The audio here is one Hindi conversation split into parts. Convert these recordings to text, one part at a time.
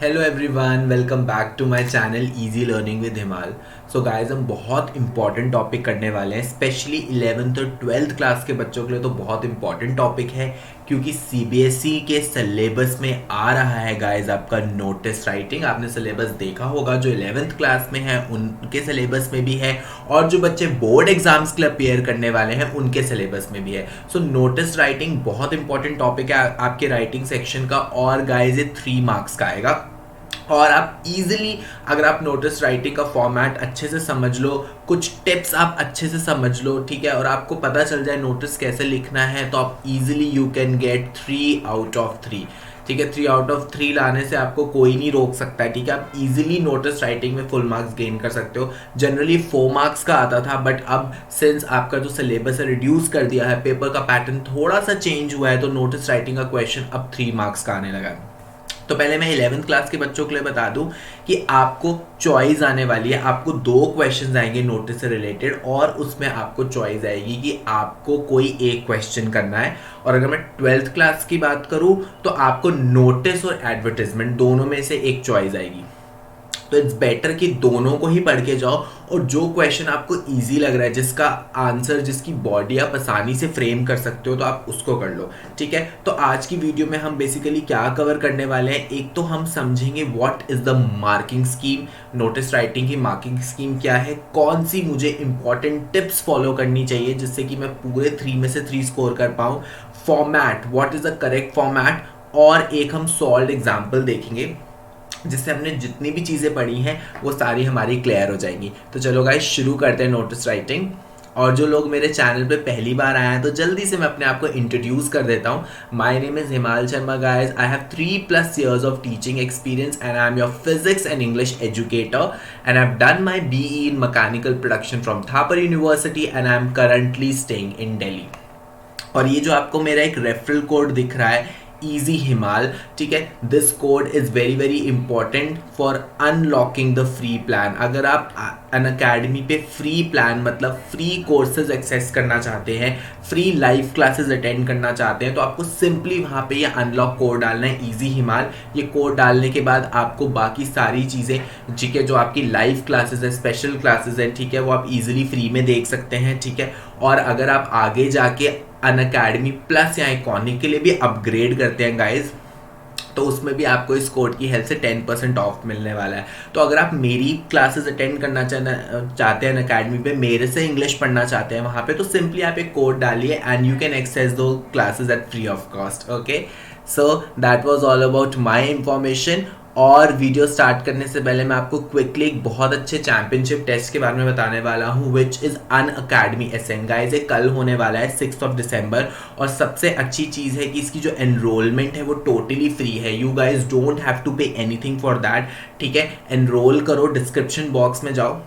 Hello everyone, welcome back to my channel easy learning with Himal. So guys, हम बहुत इंपॉर्टेंट टॉपिक करने वाले हैं, स्पेशली 11th और 12th क्लास के बच्चों के लिए तो बहुत इंपॉर्टेंट टॉपिक है, क्योंकि सीबीएसई के सिलेबस में आ रहा है गाइस आपका नोटिस राइटिंग। आपने सिलेबस देखा होगा, जो 11th क्लास में है उनके सिलेबस में भी है, और जो बच्चे बोर्ड एग्जाम्स के लिए अपेयर करने वाले हैं उनके सिलेबस में भी है। सो नोटिस राइटिंग बहुत इंपॉर्टेंट टॉपिक है आपके राइटिंग सेक्शन का, और गाइस ये 3 मार्क्स का आएगा। और आप इजीली, अगर आप नोटिस राइटिंग का फॉर्मेट अच्छे से समझ लो, कुछ टिप्स आप अच्छे से समझ लो, ठीक है, और आपको पता चल जाए नोटिस कैसे लिखना है, तो आप easily you can get 3 out of 3। ठीक है, 3 आउट ऑफ 3 लाने से आपको कोई नहीं रोक सकता है। ठीक है, आप इजीली नोटिस राइटिंग में फुल मार्क्स गेन कर सकते हो। जनरली 4 मार्क्स का आता था, बट अब सिंस आपका जो सिलेबस है रिड्यूस कर दिया है, पेपर का पैटर्न थोड़ा सा चेंज हुआ है, तो नोटिस राइटिंग का क्वेश्चन अब 3 मार्क्स का आने लगा है। तो पहले मैं 11th क्लास के बच्चों के लिए बता दूं कि आपको चॉइस आने वाली है। आपको 2 क्वेश्चंस आएंगे नोटिस से रिलेटेड, और उसमें आपको चॉइस आएगी कि आपको कोई एक क्वेश्चन करना है। और अगर मैं 12th क्लास की बात करूं तो आपको नोटिस और एडवर्टाइजमेंट दोनों में से एक चॉइस आएगी। तो इट्स बेटर कि दोनों को ही पढ़ के जाओ, और जो क्वेश्चन आपको इजी लग रहा है, जिसका आंसर, जिसकी बॉडी आप आसानी से फ्रेम कर सकते हो, तो आप उसको कर लो। ठीक है, तो आज की वीडियो में हम बेसिकली क्या कवर करने वाले हैं, एक तो हम समझेंगे what is the marking scheme, notice writing की मार्किंग स्कीम क्या है, कौन सी मुझे इंपॉर्टेंट टिप्स फॉलो करनी चाहिए जिससे कि मैं पूरे 3 में से 3 स्कोर कर पाऊँ, format, what is the correct format, और एक हम सॉल्व एग्जाम्पल देखेंगे जिससे हमने जितनी भी चीज़ें पढ़ी हैं वो सारी हमारी क्लियर हो जाएंगी। तो चलो गाइस, शुरू करते हैं नोटिस राइटिंग। और जो लोग मेरे चैनल पे पहली बार आए हैं, तो जल्दी से मैं अपने आप को इंट्रोड्यूस कर देता हूँ। माय नेम इज हिमाल Sharma guys. I have 3+ years of teaching experience and I am your physics and English educator, and I've done my BE in mechanical production from Thapar University and I am currently staying in Delhi। और ये जो आपको मेरा एक रेफरल कोड दिख रहा है, इजी हिमाल, ठीक है, this code is very very important for unlocking the free plan. अगर आप अनअकैडमी पे फ्री प्लान मतलब फ्री कोर्सेज एक्सेस करना चाहते हैं, फ्री लाइव क्लासेस अटेंड करना चाहते हैं, तो आपको सिंपली वहाँ पे ये अनलॉक कोड डालना है, इजी हिमाल। ये कोड डालने के बाद आपको बाकी सारी चीज़ें, ठीक है, जो आपकी लाइव क्लासेस है, स्पेशल क्लासेस है, ठीक है, वो आप इजीली फ्री में देख सकते हैं। ठीक है, और अगर आप आगे जाके अनअकैडमी प्लस या इकॉनिक के लिए भी अपग्रेड करते हैं गाइज, तो उसमें भी आपको इस कोड की हेल्प से 10% ऑफ मिलने वाला है। तो अगर आप मेरी क्लासेस अटेंड करना चाहते हैं अनअकैडमी पे, मेरे से इंग्लिश पढ़ना चाहते हैं वहाँ पे, तो सिंपली आप एक कोड डालिए एंड यू कैन एक्सेस दो classes at free of cost. Okay, so that was all about my information. और वीडियो स्टार्ट करने से पहले मैं आपको क्विकली एक बहुत अच्छे चैंपियनशिप टेस्ट के बारे में बताने वाला हूँ, which is Unacademy Ascent guys. ये कल होने वाला है 6 दिसंबर, और सबसे अच्छी चीज़ है कि इसकी जो एनरोलमेंट है वो टोटली फ्री है। You guys don't have to pay anything for that. ठीक है, एनरोल करो, डिस्क्रिप्शन बॉक्स में जाओ,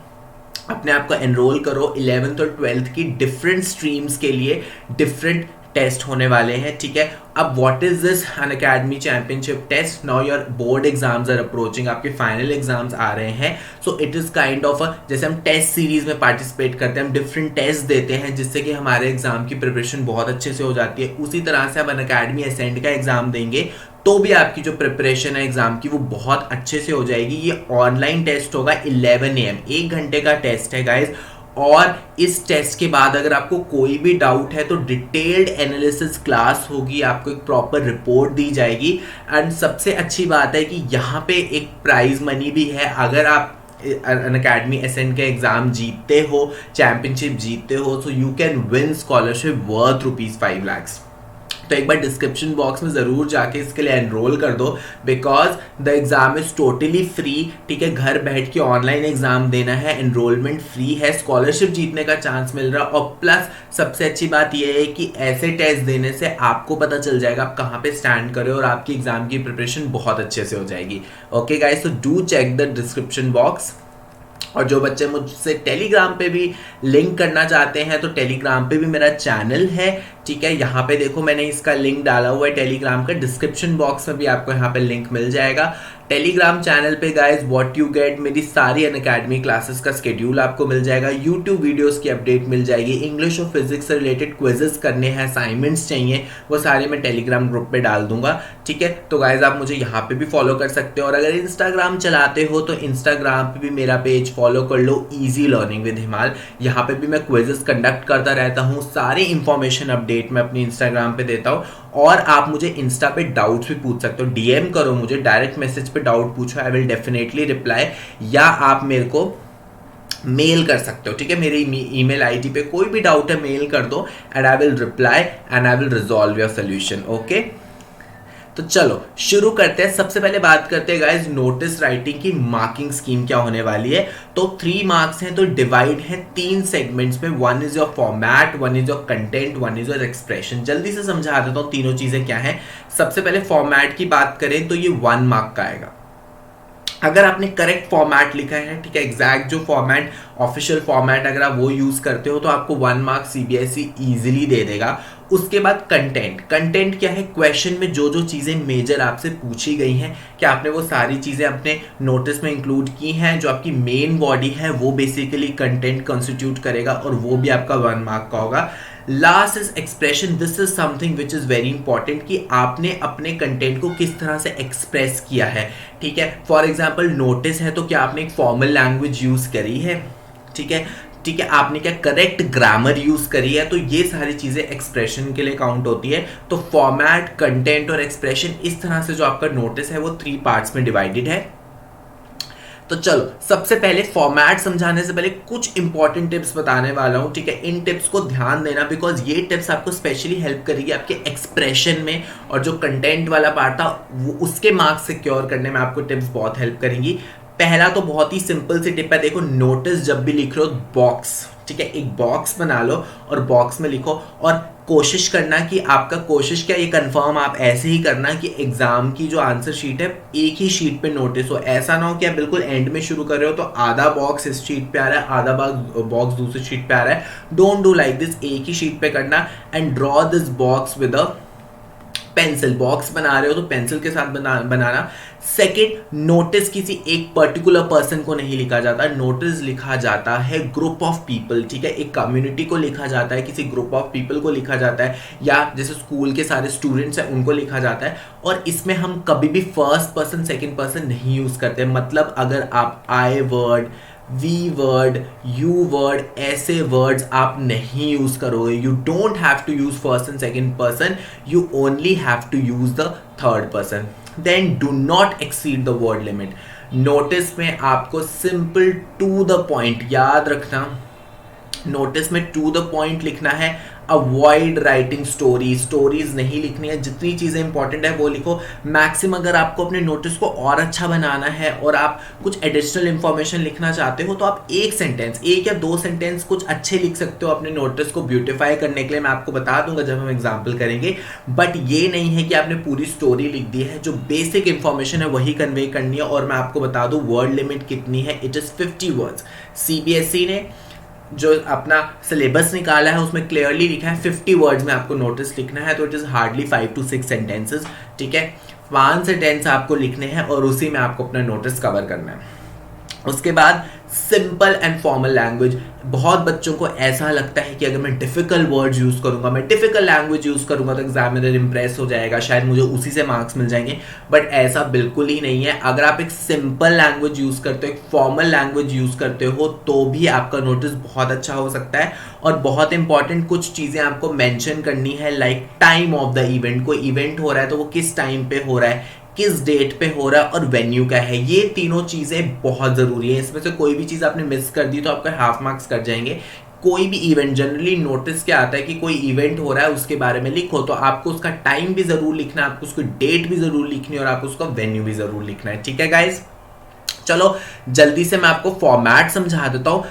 अपने आप को एनरोल करो। 11th और 12th की डिफरेंट स्ट्रीम्स के लिए डिफरेंट टेस्ट होने वाले हैं। ठीक है, अब what is this Unacademy championship test? Now your board exams are approaching, आपके फाइनल एग्जाम्स आ रहे हैं। So it is kind of जैसे हम टेस्ट सीरीज में पार्टिसिपेट करते हैं, हम डिफरेंट टेस्ट देते हैं जिससे कि हमारे एग्जाम की प्रिपरेशन बहुत अच्छे से हो जाती है। उसी तरह से आप अनअकैडमी एसेंट का एग्जाम देंगे तो भी आपकी जो प्रिपरेशन है एग्जाम की वो बहुत अच्छे से हो जाएगी। ये ऑनलाइन टेस्ट होगा 11 AM, 1 घंटे का टेस्ट है गाइज। और इस टेस्ट के बाद अगर आपको कोई भी डाउट है तो डिटेल्ड एनालिसिस क्लास होगी, आपको एक प्रॉपर रिपोर्ट दी जाएगी। एंड सबसे अच्छी बात है कि यहाँ पे एक प्राइज मनी भी है। अगर आप अनअकैडमी एसेंट के एग्जाम जीतते हो, चैंपियनशिप जीतते हो, so you can win scholarship worth ₹5 lakhs। तो एक बार डिस्क्रिप्शन बॉक्स में ज़रूर जाके इसके लिए एनरोल कर दो, because the exam is totally free. ठीक है, घर बैठ के ऑनलाइन एग्ज़ाम देना है, एनरोलमेंट फ्री है, स्कॉलरशिप जीतने का चांस मिल रहा है, और प्लस सबसे अच्छी बात यह है कि ऐसे टेस्ट देने से आपको पता चल जाएगा आप कहाँ पे स्टैंड करें, और आपकी एग्ज़ाम की प्रिपरेशन बहुत अच्छे से हो जाएगी। Okay guys, so do check the description box. और जो बच्चे मुझसे टेलीग्राम पे भी लिंक करना चाहते हैं, तो टेलीग्राम पे भी मेरा चैनल है, ठीक है। यहाँ पे देखो मैंने इसका लिंक डाला हुआ है टेलीग्राम का, डिस्क्रिप्शन बॉक्स में भी आपको यहाँ पे लिंक मिल जाएगा। टेलीग्राम चैनल पे गाइज व्हाट यू गेट, मेरी सारी अनअकैडमी क्लासेस का स्केड्यूल आपको मिल जाएगा, यूट्यूब वीडियोस की अपडेट मिल जाएगी, इंग्लिश और फिजिक्स से रिलेटेड क्विजेस करने हैं, असाइनमेंट्स चाहिए, वो सारे मैं टेलीग्राम ग्रुप पे डाल दूंगा। ठीक है, तो गाइज आप मुझे यहाँ पे भी फॉलो कर सकते हो, और अगर इंस्टाग्राम चलाते हो तो इंस्टाग्राम पे भी मेरा पेज फॉलो कर लो, ईजी लर्निंग विद हिमाल। यहाँ पे भी मैं क्विजेस कंडक्ट करता रहता हूँ, सारी इंफॉर्मेशन अपडेट मैं अपनी इंस्टाग्राम पे देता हूँ। और आप मुझे इंस्टा पे डाउट्स भी पूछ सकते हो, डीएम करो मुझे, डायरेक्ट मैसेज पे डाउट पूछो, आई विल डेफिनेटली रिप्लाई, या आप मेरे को मेल कर सकते हो। ठीक है, मेरी ईमेल आईडी पे कोई भी डाउट है मेल कर दो, and I will reply and I will resolve your solution. Okay, तो चलो शुरू करते हैं। सबसे पहले बात करते हैं गाइस नोटिस राइटिंग की मार्किंग स्कीम क्या होने वाली है। तो 3 मार्क्स हैं, तो डिवाइड है 3 सेगमेंट्स में। 1 is your format, 1 is your content, 1 is your expression. जल्दी से समझा देता हूँ तीनों चीजें क्या हैं। सबसे पहले फॉर्मेट की बात करें तो ये 1 मार्क का आएगा अगर आपने करेक्ट फॉर्मेट लिखा है। ठीक है, एग्जैक्ट जो फॉर्मेट, ऑफिशियल फॉर्मेट अगर आप वो यूज करते हो तो आपको 1 मार्क सीबीएसई इजीली दे देगा। उसके बाद कंटेंट, कंटेंट क्या है, क्वेश्चन में जो जो चीजें मेजर आपसे पूछी गई हैं, क्या आपने वो सारी चीजें अपने नोटिस में इंक्लूड की हैं। जो आपकी मेन बॉडी है वो बेसिकली कंटेंट कंस्टिट्यूट करेगा, और वो भी आपका 1 मार्क का होगा। Last is expression, this is something which is very important, कि आपने अपने कंटेंट को किस तरह से एक्सप्रेस किया है। ठीक है, फॉर एग्जाम्पल नोटिस है तो क्या आपने एक फॉर्मल लैंग्वेज यूज करी है। ठीक है, ठीक है, आपने क्या करेक्ट ग्रामर यूज करी है। तो ये सारी चीजें एक्सप्रेशन के लिए काउंट होती है। तो फॉर्मेट, कंटेंट और एक्सप्रेशन, इस तरह से जो आपका नोटिस है वो 3 पार्ट्स में डिवाइडेड है। तो चलो सबसे पहले फॉर्मेट समझाने से पहले कुछ इंपॉर्टेंट टिप्स बताने वाला हूं। ठीक है, इन टिप्स को ध्यान देना, बिकॉज ये टिप्स आपको स्पेशली हेल्प करेगी आपके एक्सप्रेशन में, और जो कंटेंट वाला पार्ट था वो उसके मार्क्स सिक्योर करने में आपको टिप्स बहुत हेल्प करेंगी। पहला तो बहुत ही सिंपल सी टिप है, देखो नोटिस जब भी लिख रहे हो बॉक्स, ठीक है, एक बॉक्स बना लो और बॉक्स में लिखो, और कोशिश करना कि आपका कोशिश क्या, ये कंफर्म आप ऐसे ही करना कि एग्जाम की जो आंसर शीट है एक ही शीट पे नोटिस हो। ऐसा ना हो कि आप बिल्कुल एंड में शुरू कर रहे हो तो आधा बॉक्स इस शीट पे आ रहा है, आधा बॉक्स दूसरी शीट पे आ रहा है। डोंट डू लाइक दिस, एक ही शीट पे करना। And draw this box with a pencil, box बना रहे हो तो पेंसिल के साथ बनाना। सेकेंड, नोटिस किसी एक पर्टिकुलर पर्सन को नहीं लिखा जाता, नोटिस लिखा जाता है ग्रुप ऑफ पीपल। ठीक है, एक कम्युनिटी को लिखा जाता है, किसी ग्रुप ऑफ पीपल को लिखा जाता है, या जैसे स्कूल के सारे स्टूडेंट्स हैं उनको लिखा जाता है। और इसमें हम कभी भी फर्स्ट पर्सन सेकेंड पर्सन नहीं यूज करते। मतलब अगर आप I word, we word, you word, ऐसे वर्ड्स आप नहीं यूज करोगे। You don't have to use first and second person, you only have to use the third person. Then do not exceed the word limit. Notice में आपको सिंपल टू द पॉइंट, याद रखना, नोटिस में टू द पॉइंट लिखना है। अवॉइड राइटिंग स्टोरीज नहीं लिखनी है, जितनी चीज़ें इंपॉर्टेंट है वो लिखो। मैक्सिमम अगर आपको अपने नोटिस को और अच्छा बनाना है और आप कुछ एडिशनल इंफॉर्मेशन लिखना चाहते हो तो आप एक सेंटेंस, 1 या 2 सेंटेंस कुछ अच्छे लिख सकते हो अपने नोटिस को ब्यूटिफाई करने के लिए। मैं आपको बता दूंगा जब हम एग्जाम्पल करेंगे, बट ये नहीं है कि आपने पूरी स्टोरी लिख दी है। जो बेसिक इंफॉर्मेशन है वही कन्वे करनी है। और मैं आपको बता दूं वर्ड लिमिट कितनी है, इट इज़ 50 वर्ड्स। सीबीएसई ने जो अपना सिलेबस निकाला है उसमें क्लियरली लिखा है 50 वर्ड्स में आपको नोटिस लिखना है। तो it is hardly 5 to 6 sentences. ठीक है, 5 से 10 आपको लिखने हैं और उसी में आपको अपना नोटिस कवर करना है। उसके बाद सिंपल एंड फॉर्मल लैंग्वेज। बहुत बच्चों को ऐसा लगता है कि अगर मैं डिफिकल्ट वर्ड्स यूज करूंगा, मैं डिफिकल्ट लैंग्वेज यूज करूंगा तो एग्जामिनर इंप्रेस हो जाएगा, शायद मुझे उसी से मार्क्स मिल जाएंगे। बट ऐसा बिल्कुल ही नहीं है। अगर आप एक सिंपल लैंग्वेज यूज करते हो, एक फॉर्मल लैंग्वेज यूज करते हो, तो भी आपका नोटिस बहुत अच्छा हो सकता है। और बहुत इंपॉर्टेंट कुछ चीजें आपको मेंशन करनी है, like time of the event. कोई इवेंट हो रहा है तो वो किस टाइम पे हो रहा है, किस डेट पे हो रहा है, और वेन्यू क्या है। ये तीनों चीजें बहुत जरूरी है। इसमें से कोई भी चीज आपने मिस कर दी तो आपका हाफ मार्क्स कट जाएंगे। कोई भी इवेंट, जनरली नोटिस क्या आता है कि कोई इवेंट हो रहा है उसके बारे में लिखो, तो आपको उसका टाइम भी जरूर लिखना है, आपको उसकी डेट भी जरूर लिखनी है, और आपको उसका वेन्यू भी जरूर लिखना है। ठीक है गाइज, चलो जल्दी से मैं आपको फॉर्मेट समझा देता हूँ।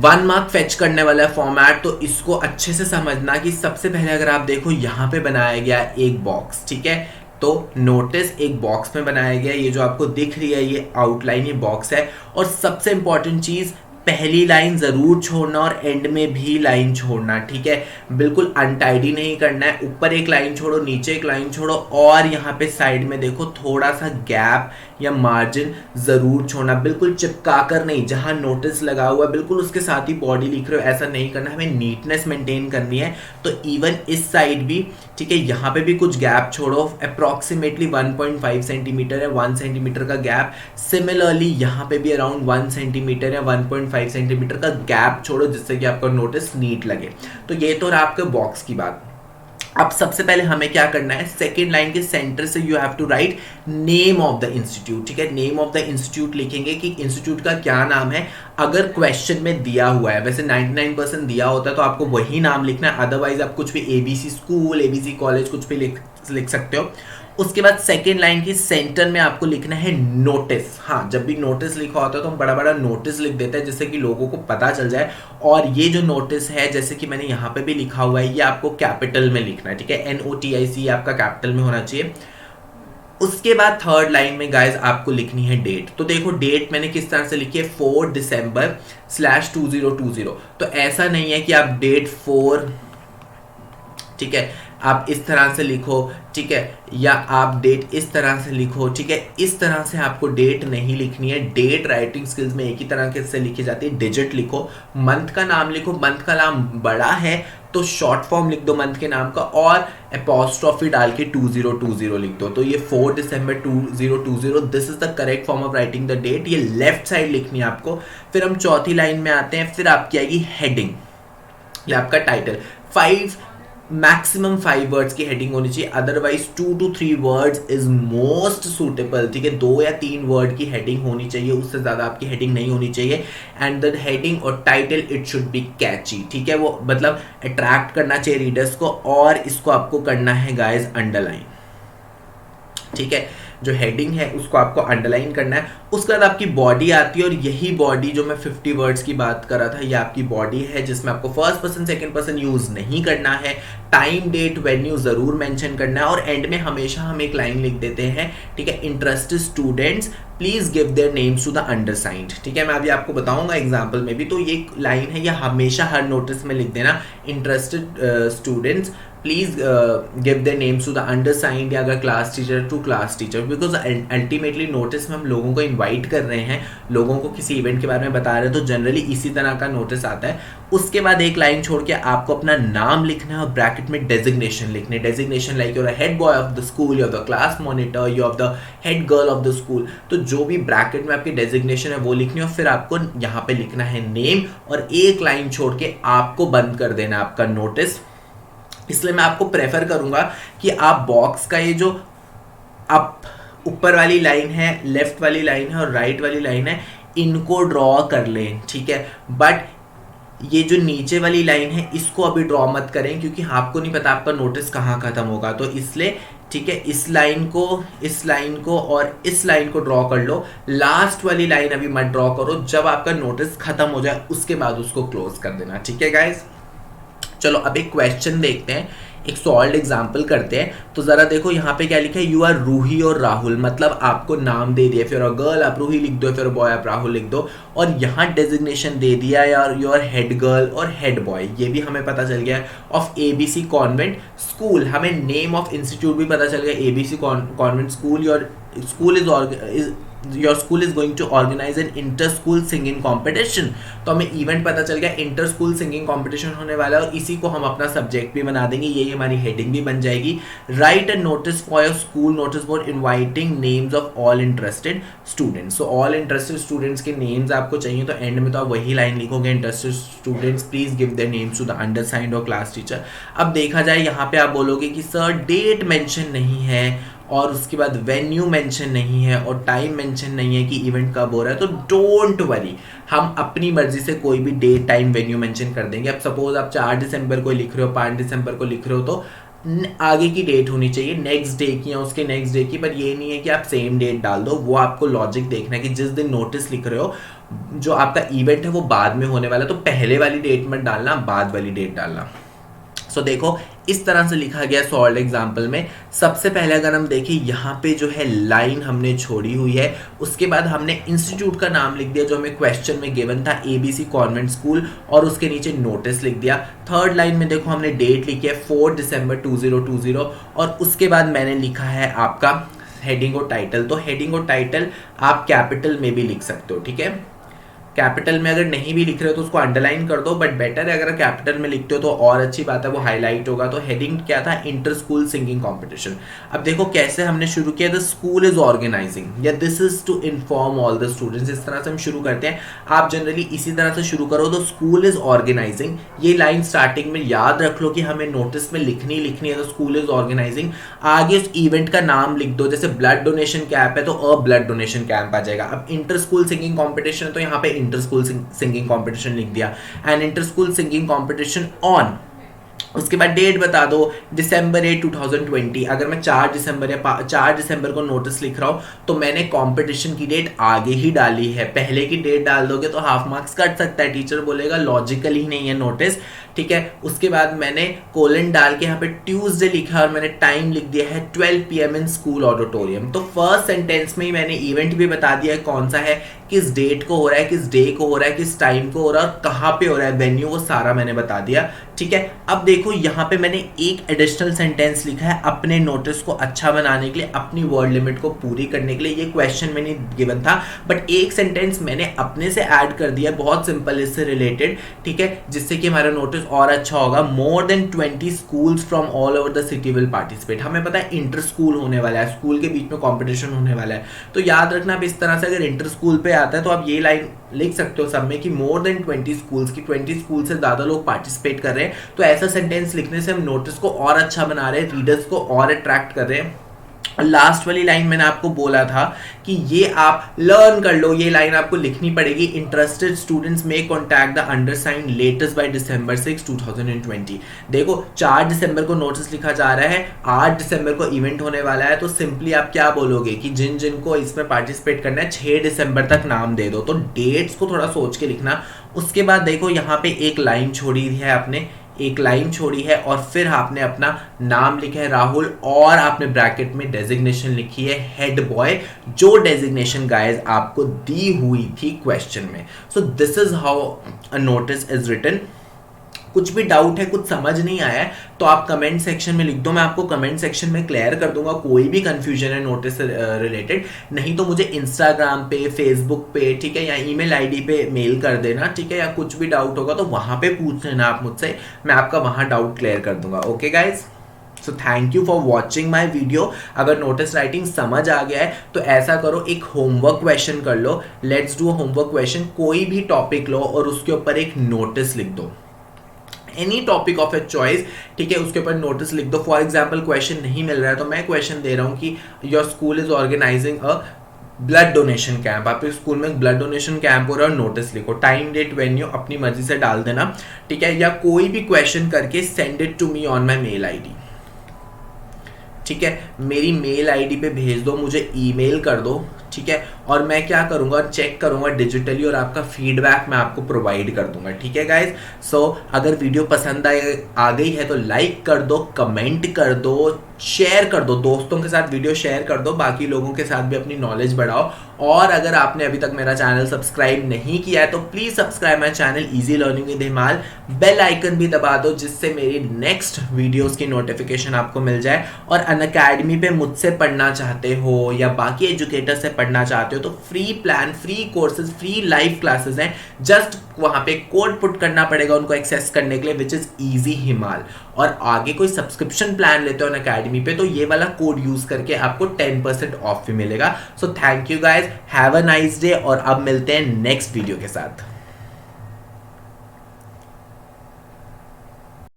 1 मार्क फेच करने वाला है फॉर्मेट, तो इसको अच्छे से समझना कि सबसे पहले अगर आप देखो यहाँ पे बनाया गया एक बॉक्स। ठीक है, तो नोटिस एक बॉक्स में बनाया गया, ये जो आपको दिख रही है ये आउटलाइन, ये बॉक्स है। और सबसे इंपॉर्टेंट चीज, पहली लाइन ज़रूर छोड़ना और एंड में भी लाइन छोड़ना, ठीक है। बिल्कुल अनटाइडी नहीं करना है, ऊपर एक लाइन छोड़ो, नीचे एक लाइन छोड़ो, और यहाँ पे साइड में देखो थोड़ा सा गैप या मार्जिन ज़रूर छोड़ना, बिल्कुल चिपका कर नहीं। जहाँ नोटिस लगा हुआ है बिल्कुल उसके साथ ही बॉडी लिख रहे हो, ऐसा नहीं करना, हमें नीटनेस मेंटेन करनी है। तो इवन इस साइड भी, ठीक है, यहाँ पे भी कुछ गैप छोड़ो, अप्रॉक्सीमेटली 1.5 सेंटीमीटर है, 1 सेंटीमीटर का गैप। सिमिलरली यहाँ पे भी अराउंड 1 सेंटीमीटर या 1.5 सेंटीमीटर का गैप छोड़ो, जिससे कि आपका नोटिस नीट लगे। तो ये तो रहा आपके बॉक्स की बात। अब सबसे पहले हमें क्या करना है, सेकेंड लाइन के सेंटर से you have to write name of the institute, ठीक है। नेम ऑफ द इंस्टीट्यूट लिखेंगे कि इंस्टीट्यूट का क्या नाम है। अगर क्वेश्चन में दिया हुआ है, वैसे 99% दिया होता है तो आपको वही नाम लिखना है, अदरवाइज आप कुछ भी एबीसी स्कूल, एबीसी कॉलेज कुछ भी लिख सकते हो। उसके बाद सेकेंड लाइन की सेंटर में आपको लिखना है नोटिस। हाँ, जब भी नोटिस लिखा होता है तो हम बड़ा बड़ा नोटिस लिख देते हैं, जिससे कि लोगों को पता चल जाए। और ये जो नोटिस है, जैसे कि मैंने यहाँ पे भी लिखा हुआ है, ये आपको कैपिटल में लिखना है, ठीक है। NOTIC आपका कैपिटल में होना चाहिए। उसके बाद थर्ड लाइन में गाइज आपको लिखनी है डेट। तो देखो डेट मैंने किस तरह से लिखी है, 4 December/2020। तो ऐसा नहीं है कि आप डेट 4, ठीक है, आप इस तरह से लिखो, ठीक है, या आप डेट इस तरह से लिखो, ठीक है। इस तरह से आपको डेट नहीं लिखनी है। डेट राइटिंग स्किल्स में एक ही तरह से लिखी जाती है, डिजिट लिखो। मंथ का नाम लिखो, मंथ का नाम बड़ा है तो शॉर्ट फॉर्म लिख दो मंथ के नाम का, और एपोस्ट्रॉफी डाल के 2020 लिख दो। तो ये 4 December 2020, this is the correct form of writing the date. ये लेफ्ट साइड लिखनी है आपको। फिर हम चौथी लाइन में आते हैं, फिर आपकी आएगी हेडिंग, ये आपका टाइटल। 5 मैक्सिमम 5 वर्ड्स की हेडिंग होनी चाहिए, otherwise 2 to 3 words is most suitable, ठीक है। 2 या 3 वर्ड की हेडिंग होनी चाहिए, उससे ज़्यादा आपकी हेडिंग नहीं होनी चाहिए। एंड द हेडिंग और टाइटल इट शुड बी कैची, ठीक है, वो मतलब अट्रैक्ट करना चाहिए रीडर्स को। और इसको आपको करना है गाइज अंडरलाइन, ठीक है। जो हेडिंग है उसको आपको अंडरलाइन करना है। उसके बाद आपकी बॉडी आती है, और यही बॉडी जो मैं 50 वर्ड्स की बात कर रहा था, ये आपकी बॉडी है, जिसमें आपको first person second person use नहीं करना है। टाइम डेट वेन्यू जरूर मेंशन करना है, और एंड में हमेशा हम एक लाइन लिख देते हैं, ठीक है, interested students please give their names to the undersigned, ठीक है। मैं अभी आपको बताऊंगा एग्जाम्पल में भी। तो ये लाइन है, ये हमेशा हर नोटिस में लिख देना, interested students please give their names to the undersigned, या अगर class teacher to class teacher, because ultimately notice में हम लोगों को इन्वाइट कर रहे हैं, लोगों को किसी इवेंट के बारे में बता रहे हैं, तो जनरली इसी तरह का नोटिस आता है। उसके बाद एक लाइन छोड़ के आपको अपना नाम लिखना है, और ब्रैकेट में डेजिग्नेशन लिखने, designation like your head boy of the school, you of the class monitor, you of the head girl of the school. तो जो भी ब्रैकेट में आपकी डेजिग्नेशन है वो लिखनी है, और फिर आपको यहाँ पे लिखना है नेम, और एक लाइन छोड़ के आपको बंद कर देना आपका नोटिस। इसलिए मैं आपको प्रेफर करूंगा कि आप बॉक्स का ये जो आप ऊपर वाली लाइन है, लेफ्ट वाली लाइन है और राइट वाली लाइन है, इनको ड्रॉ कर लें, ठीक है। बट ये जो नीचे वाली लाइन है इसको अभी ड्रॉ मत करें, क्योंकि आपको नहीं पता आपका नोटिस कहाँ खत्म होगा। तो इसलिए, ठीक है, इस लाइन को और इस लाइन को ड्रॉ कर लो। लास्ट वाली लाइन अभी मत ड्रॉ करो, जब आपका नोटिस खत्म हो जाए उसके बाद उसको क्लोज कर देना, ठीक है गाइज। चलो अब एक क्वेश्चन देखते हैं, एक सॉल्व एग्जाम्पल करते हैं। तो जरा देखो यहाँ पे क्या लिखा है, यू आर रूही और राहुल, मतलब आपको नाम दे दिया, फिर गर्ल आप रूही लिख दो, फिर बॉय आप राहुल लिख दो, और यहाँ डेजिग्नेशन दे दिया यार, यू आर हेड गर्ल और हेड बॉय, ये भी हमें पता चल गया ऑफ ABC कॉन्वेंट स्कूल। हमें नेम ऑफ इंस्टीट्यूट भी पता चल गया, ABC convent school. Your school is going to organise an inter school singing competition. तो हमें इवेंट पता चल गया, इंटर स्कूल सिंगिंग कॉम्पिटिशन होने वाला है, और इसी को हम अपना सब्जेक्ट भी बना देंगे, ये हमारी हेडिंग भी बन जाएगी। Right a notice for your school notice board inviting names of all interested students. So all interested students के नेम्स आपको चाहिए, तो एंड में तो आप वही लाइन लिखोगे, interested students please give their names to the undersigned और क्लास टीचर। अब देखा जाए यहाँ पे आप बोलोगे कि सर डेट मेंशन नहीं है, और उसके बाद वेन्यू मेंशन नहीं है, और टाइम मेंशन नहीं है कि इवेंट कब हो रहा है। तो डोंट वरी, हम अपनी मर्जी से कोई भी डेट टाइम वेन्यू मेंशन कर देंगे। अब सपोज आप 4 दिसंबर को लिख रहे हो, 5 दिसंबर को लिख रहे हो, तो आगे की डेट होनी चाहिए, नेक्स्ट डे की या उसके नेक्स्ट डे की। पर ये नहीं है कि आप सेम डेट डाल दो, वो आपको लॉजिक देखना है कि जिस दिन नोटिस लिख रहे हो, जो आपका इवेंट है वो बाद में होने वाला है, तो पहले वाली डेट मत डालना, बाद वाली डेट डालना। सो देखो इस तरह से लिखा गया सॉल्व एग्जाम्पल में। सबसे पहले अगर हम देखें यहाँ पे जो है लाइन हमने छोड़ी हुई है, उसके बाद हमने इंस्टीट्यूट का नाम लिख दिया जो हमें क्वेश्चन में गिवन था, ABC कॉन्वेंट स्कूल, और उसके नीचे नोटिस लिख दिया। थर्ड लाइन में देखो हमने डेट लिखी है 4 दिसंबर 2020, और उसके बाद मैंने लिखा है आपका हेडिंग और टाइटल। तो हेडिंग और टाइटल आप कैपिटल में भी लिख सकते हो, ठीक है। कैपिटल में अगर नहीं भी लिख रहे हो तो उसको अंडरलाइन कर दो, बट बेटर है अगर कैपिटल में लिखते हो तो और अच्छी बात है, वो हाईलाइट होगा। तो हेडिंग क्या था, इंटर स्कूल सिंगिंग कंपटीशन। अब देखो कैसे हमने शुरू किया, द स्कूल इज ऑर्गेनाइजिंग या this is to inform all the students, इस तरह से हम शुरू करते हैं। आप जनरली इसी तरह से शुरू करो, द स्कूल इज ऑर्गेनाइजिंग, ये लाइन स्टार्टिंग में याद रख लो कि हमें नोटिस में लिखनी है, द स्कूल इज ऑर्गेनाइजिंग। आगे उस इवेंट का नाम लिख दो, जैसे ब्लड डोनेशन कैंप है तो अ ब्लड डोनेशन कैंप आ जाएगा। अब इंटर स्कूल सिंगिंग कॉम्पिटिशन है तो यहाँ पे इंटर स्कूल सिंगिंग कंपटीशन लिख दिया, and inter school singing competition on, उसके बाद डेट बता दो दिसंबर 8 2020। अगर मैं 4 दिसंबर या 4 दिसंबर को नोटिस लिख रहा हूँ तो मैंने कंपटीशन की डेट आगे ही डाली है, पहले की डेट डाल दोगे तो हाफ मार्क्स कट सकता है, टीचर बोलेगा लॉजिकल ही नहीं है नोटिस, ठीक है। उसके बाद मैंने कोलन डाल के यहाँ पे ट्यूसडे लिखा और मैंने टाइम लिख दिया है 12 PM इन स्कूल ऑडिटोरियम। तो फर्स्ट सेंटेंस में ही मैंने इवेंट भी बता दिया है कौन सा है, किस डेट को हो रहा है, किस डे को हो रहा है, किस टाइम को हो रहा है और कहाँ पे हो रहा है, वेन्यू, वो सारा मैंने बता दिया, ठीक है। अब देखो यहाँ पे मैंने एक एडिशनल सेंटेंस लिखा है अपने नोटिस को अच्छा बनाने के लिए, अपनी वर्ड लिमिट को पूरी करने के लिए। ये क्वेश्चन मैंने गिवन था बट एक सेंटेंस मैंने अपने से ऐड कर दिया, बहुत सिंपल इससे रिलेटेड, ठीक है, जिससे कि हमारा नोटिस और अच्छा होगा। More than 20 schools from all over the city will participate. हमें पता है इंटर स्कूल होने वाला है, स्कूल के बीच में कंपटीशन होने वाला है, तो याद रखना आप इस तरह से अगर इंटर स्कूल पे आता है तो आप ये लाइन लिख सकते हो सब में कि मोर देन 20 स्कूल्स की 20 स्कूल से ज्यादा लोग पार्टिसिपेट कर रहे हैं। तो ऐसा सेंटेंस लिखने से हम नोटिस को और अच्छा बना रहे हैं, रीडर्स को और अट्रैक्ट कर रहे हैं। लास्ट वाली लाइन मैंने आपको बोला था कि ये आप लर्न कर लो, ये लाइन आपको लिखनी पड़ेगी, interested students may contact the undersigned latest by December 6 2020। देखो 4 दिसंबर को नोटिस लिखा जा रहा है, 8 दिसंबर को इवेंट होने वाला है, तो सिंपली आप क्या बोलोगे कि जिन जिन को इसमें पार्टिसिपेट करना है 6 दिसंबर तक नाम दे दो। तो डेट्स को थोड़ा सोच के लिखना। उसके बाद देखो यहाँ पे एक लाइन छोड़ी है आपने, एक लाइन छोड़ी है और फिर आपने अपना नाम लिखा है राहुल, और आपने ब्रैकेट में डेजिग्नेशन लिखी है हेड बॉय, जो डेजिग्नेशन गाइस आपको दी हुई थी क्वेश्चन में। So this is how a notice is written. कुछ भी डाउट है, कुछ समझ नहीं आया है तो आप कमेंट सेक्शन में लिख दो, मैं आपको कमेंट सेक्शन में क्लियर कर दूंगा कोई भी कंफ्यूजन है नोटिस से रिलेटेड। नहीं तो मुझे इंस्टाग्राम पे, फेसबुक पे, ठीक है, या ईमेल आईडी पे मेल कर देना, ठीक है, या कुछ भी डाउट होगा तो वहां पे पूछ लेना आप मुझसे, मैं आपका वहां डाउट क्लियर कर दूंगा। Okay guys, so thank you for watching my video. अगर नोटिस राइटिंग समझ आ गया है तो ऐसा करो, एक होमवर्क क्वेश्चन कर लो, लेट्स डू होमवर्क क्वेश्चन। कोई भी टॉपिक लो और उसके ऊपर एक नोटिस लिख दो, any topic of your choice, ठीक है, उसके ऊपर नोटिस लिख दो। फॉर एग्जाम्पल क्वेश्चन नहीं मिल रहा है तो मैं क्वेश्चन दे रहा हूँ कि your school is organizing a blood donation camp, आपके स्कूल में ब्लड डोनेशन कैंप हो रहा है और नोटिस लिखो, टाइम डेट वेन्यू अपनी मर्जी से डाल देना, ठीक है, या कोई भी क्वेश्चन करके send it to me on my mail ID, ठीक है, मेरी मेल आईडी पे भेज दो, मुझे ईमेल कर दो, ठीक है, और मैं क्या करूंगा, चेक करूंगा डिजिटली और आपका फीडबैक मैं आपको प्रोवाइड कर दूंगा, ठीक है गाइज। सो अगर वीडियो पसंद आ गई है तो लाइक कर दो, कमेंट कर दो, शेयर कर दो, दोस्तों के साथ वीडियो शेयर कर दो, बाकी लोगों के साथ भी अपनी नॉलेज बढ़ाओ। और अगर आपने अभी तक मेरा चैनल सब्सक्राइब नहीं किया है तो please subscribe my channel easy learning with हिमाल, बेल आइकन भी दबा दो जिससे मेरी नेक्स्ट वीडियोस की नोटिफिकेशन आपको मिल जाए। और अनअकैडमी पे मुझसे पढ़ना चाहते हो या बाकी एजुकेटर से पढ़ना चाहते हो तो free plan, free courses, free live classes हैं, जस्ट वहां पे कोड पुट करना पड़ेगा उनको एक्सेस करने के लिए, विच इज इजी हिमाल। और आगे कोई सब्सक्रिप्शन प्लान लेते हो अनअकैडमी पे तो ये वाला कोड यूज करके आपको 10% ऑफ भी मिलेगा। So thank you guys, have a nice day, और अब मिलते हैं नेक्स्ट वीडियो के साथ।